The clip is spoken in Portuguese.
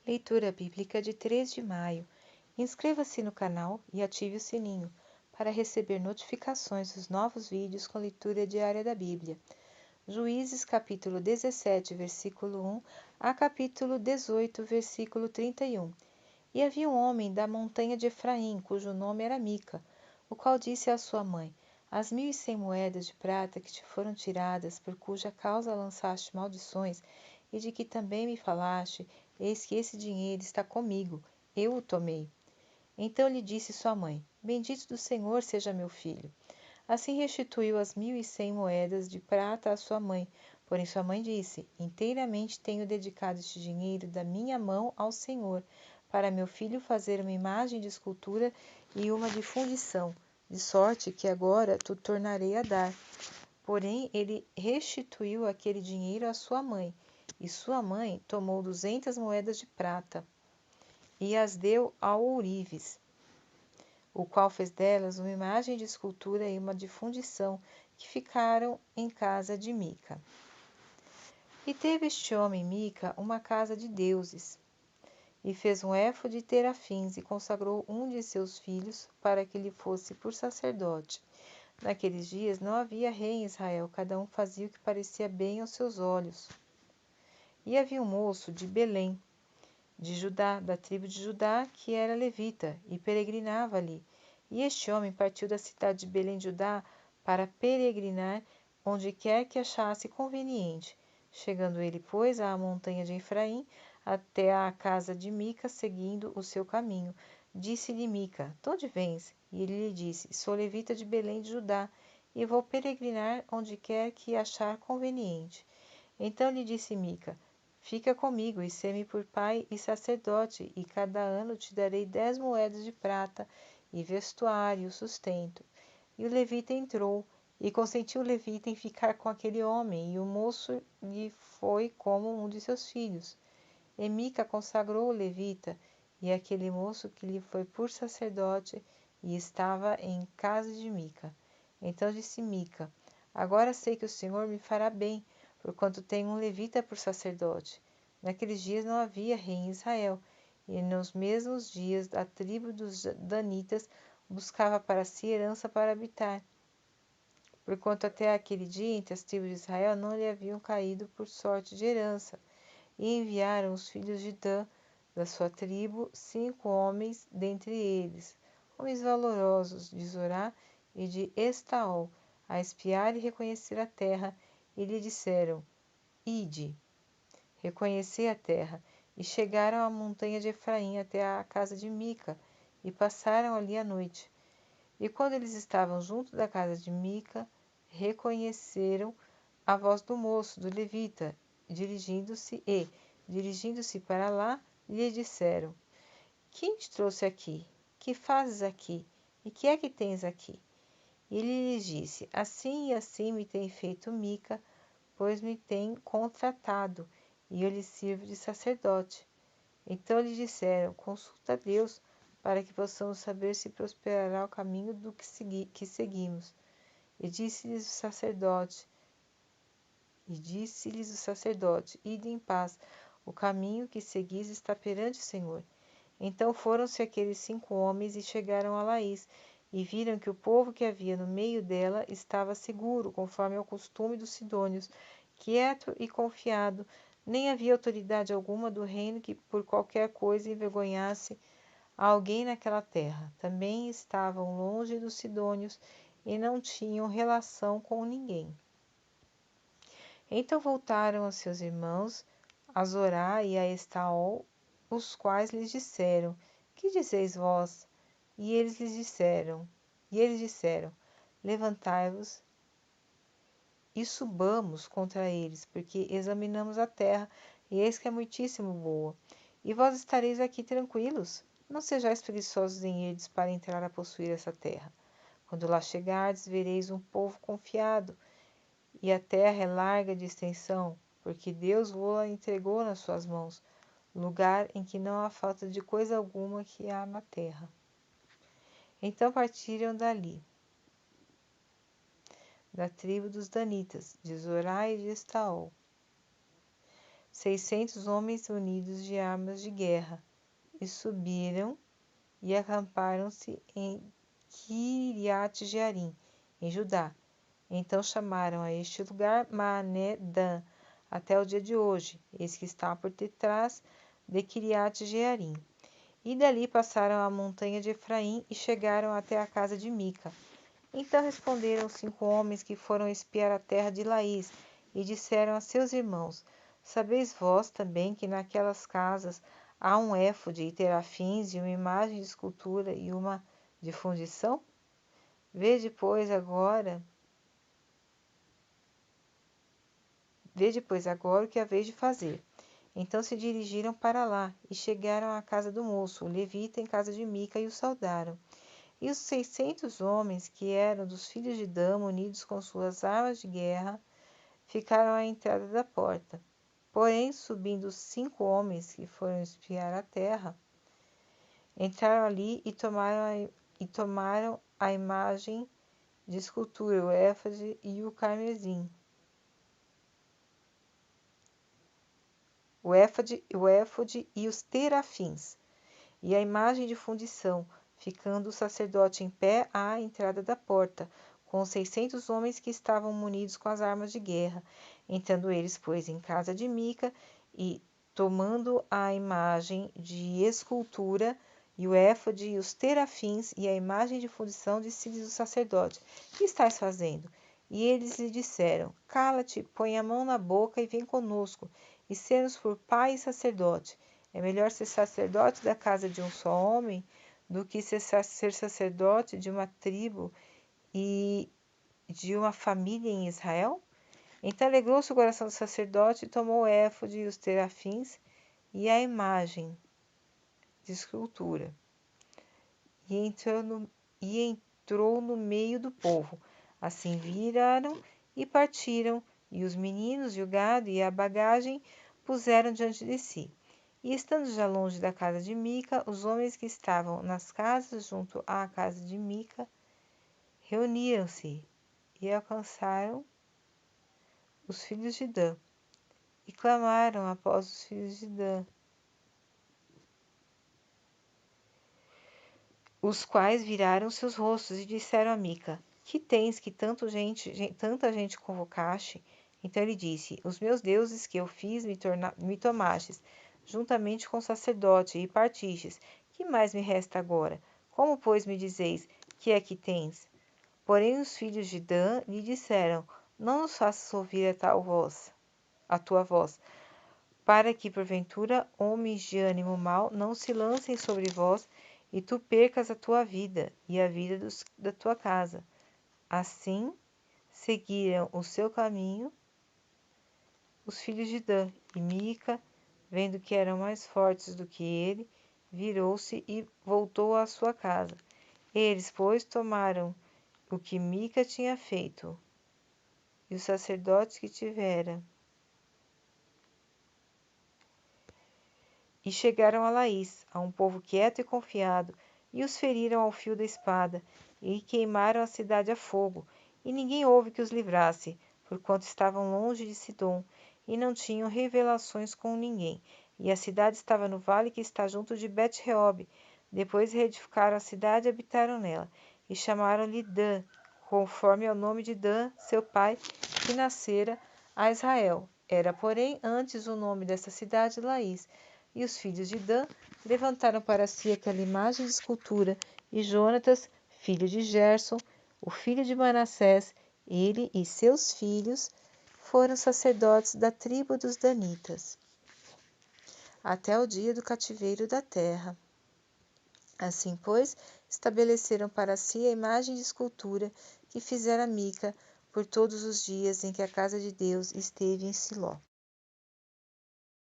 Leitura bíblica de 3 de maio. Inscreva-se no canal e ative o sininho para receber notificações dos novos vídeos com leitura diária da Bíblia. Juízes capítulo 17, versículo 1 a capítulo 18, versículo 31. E havia um homem da montanha de Efraim, cujo nome era Mica, o qual disse à sua mãe: As 1.100 moedas de prata que te foram tiradas, por cuja causa lançaste maldições, e de que também me falaste, eis que esse dinheiro está comigo, eu o tomei. Então lhe disse sua mãe: Bendito do Senhor seja meu filho. Assim restituiu as 1.100 moedas de prata à sua mãe. Porém sua mãe disse: Inteiramente tenho dedicado este dinheiro da minha mão ao Senhor, para meu filho fazer uma imagem de escultura e uma de fundição, de sorte que agora tu tornarei a dar. Porém ele restituiu aquele dinheiro à sua mãe, e sua mãe tomou 200 moedas de prata e as deu ao ourives, o qual fez delas uma imagem de escultura e uma de fundição, que ficaram em casa de Mica. E teve este homem Mica uma casa de deuses, e fez um éfode de terafins, e consagrou um de seus filhos para que lhe fosse por sacerdote. Naqueles dias não havia rei em Israel, cada um fazia o que parecia bem aos seus olhos. E havia um moço de Belém, de Judá, da tribo de Judá, que era levita, e peregrinava ali. E este homem partiu da cidade de Belém de Judá para peregrinar onde quer que achasse conveniente. Chegando ele, pois, à montanha de Efraim, até à casa de Mica, seguindo o seu caminho. Disse-lhe Mica: De onde vens? E ele lhe disse: Sou levita de Belém de Judá, e vou peregrinar onde quer que achar conveniente. Então lhe disse Mica: Fica comigo e sê-me por pai e sacerdote, e cada ano te darei 10 moedas de prata, e vestuário, e sustento. E o levita entrou, e consentiu o levita em ficar com aquele homem, e o moço lhe foi como um de seus filhos. E Mica consagrou o levita, e aquele moço que lhe foi por sacerdote, e estava em casa de Mica. Então disse Mica: Agora sei que o Senhor me fará bem, porquanto tenho um levita por sacerdote. Naqueles dias não havia rei em Israel, e nos mesmos dias a tribo dos danitas buscava para si herança para habitar, porquanto até aquele dia entre as tribos de Israel não lhe haviam caído por sorte de herança. E enviaram os filhos de Dan, da sua tribo, 5 homens dentre eles, homens valorosos, de Zorá e de Estaol, a espiar e reconhecer a terra, e lhe disseram: Ide, reconhecei a terra. E chegaram à montanha de Efraim até a casa de Mica, e passaram ali a noite. E quando eles estavam junto da casa de Mica, reconheceram a voz do moço, do levita, dirigindo-se para lá, lhe disseram: Quem te trouxe aqui? Que fazes aqui? E que é que tens aqui? E ele lhes disse: Assim e assim me tem feito Mica, pois me tem contratado, e eu lhe sirvo de sacerdote. Então lhe disseram: Consulta a Deus, para que possamos saber se prosperará o caminho do que seguimos. E disse-lhes o sacerdote: Ide em paz, o caminho que seguis está perante o Senhor. Então foram-se aqueles 5 homens e chegaram a Laís, e viram que o povo que havia no meio dela estava seguro, conforme ao costume dos sidônios, quieto e confiado, nem havia autoridade alguma do reino que por qualquer coisa envergonhasse a alguém naquela terra. Também estavam longe dos sidônios e não tinham relação com ninguém. Então voltaram a seus irmãos, a Zorá e a Estaol, os quais lhes disseram: Que dizeis vós? E eles disseram: Levantai-vos e subamos contra eles, porque examinamos a terra, e eis que é muitíssimo boa. E vós estareis aqui tranquilos? Não sejais preguiçosos em irdes para entrar a possuir essa terra. Quando lá chegardes, vereis um povo confiado, e a terra é larga de extensão, porque Deus vô-la entregou nas suas mãos, lugar em que não há falta de coisa alguma que há na terra. Então partiram dali, da tribo dos danitas, de Zorá e de Estaol. 600 homens munidos de armas de guerra, e subiram e acamparam-se em Quiriate-Jearim, em Judá. Então chamaram a este lugar Maanê-Dan, até o dia de hoje, eis que está por detrás de Quiriate-Jearim. E dali passaram a montanha de Efraim e chegaram até a casa de Mica. Então responderam os 5 homens que foram espiar a terra de Laís, e disseram a seus irmãos: Sabeis vós também que naquelas casas há um éfode e terafins, e uma imagem de escultura e uma de fundição? Vede, pois, agora o que haveis de fazer. Então se dirigiram para lá, e chegaram à casa do moço, o levita, em casa de Mica, e o saudaram. E os 600 homens, que eram dos filhos de Dan, munidos com suas armas de guerra, ficaram à entrada da porta. Porém, subindo os 5 homens que foram espiar a terra, entraram ali e tomaram a imagem de escultura, o éfode e o carmesim. O éfode e os terafins, e a imagem de fundição, ficando o sacerdote em pé à entrada da porta, com os 600 homens que estavam munidos com as armas de guerra. Entrando eles, pois, em casa de Mica, e tomando a imagem de escultura, e o éfode e os terafins, e a imagem de fundição, disse-lhes o sacerdote: Que estáis fazendo? E eles lhe disseram: Cala-te, põe a mão na boca e vem conosco, e sê-nos por pai e sacerdote. É melhor ser sacerdote da casa de um só homem do que ser sacerdote de uma tribo e de uma família em Israel? Então alegrou-se o coração do sacerdote e tomou o éfode e os terafins e a imagem de escultura, e entrou no meio do povo. Assim viraram e partiram, e os meninos e o gado e a bagagem puseram diante de si. E estando já longe da casa de Mica, os homens que estavam nas casas junto à casa de Mica reuniram-se e alcançaram os filhos de Dan, e clamaram após os filhos de Dan, os quais viraram seus rostos e disseram a Mica: Que tens que tanta gente convocaste? Então ele disse: Os meus deuses que eu fiz me tomastes, juntamente com o sacerdote, e partistes. Que mais me resta agora? Como, pois, me dizeis: Que é que tens? Porém os filhos de Dan lhe disseram: Não nos faças ouvir a tua voz, para que porventura homens de ânimo mau não se lancem sobre vós, e tu percas a tua vida e a vida da tua casa. Assim seguiram o seu caminho os filhos de Dan, e Mica, vendo que eram mais fortes do que ele, virou-se e voltou à sua casa. Eles, pois, tomaram o que Mica tinha feito, e os sacerdotes que tivera, e chegaram a Laís, a um povo quieto e confiado, e os feriram ao fio da espada, e queimaram a cidade a fogo, e ninguém houve que os livrasse, porquanto estavam longe de Sidom, e não tinham revelações com ninguém. E a cidade estava no vale que está junto de Bet-reob. Depois reedificaram a cidade e habitaram nela, e chamaram-lhe Dan, conforme ao nome de Dan, seu pai, que nascera a Israel. Era, porém, antes o nome dessa cidade Laís. E os filhos de Dan levantaram para si aquela imagem de escultura, e Jonatas, filho de Gerson, o filho de Manassés, ele e seus filhos foram sacerdotes da tribo dos Danitas, até o dia do cativeiro da terra. Assim, pois, estabeleceram para si a imagem de escultura que fizera Mica por todos os dias em que a casa de Deus esteve em Siló.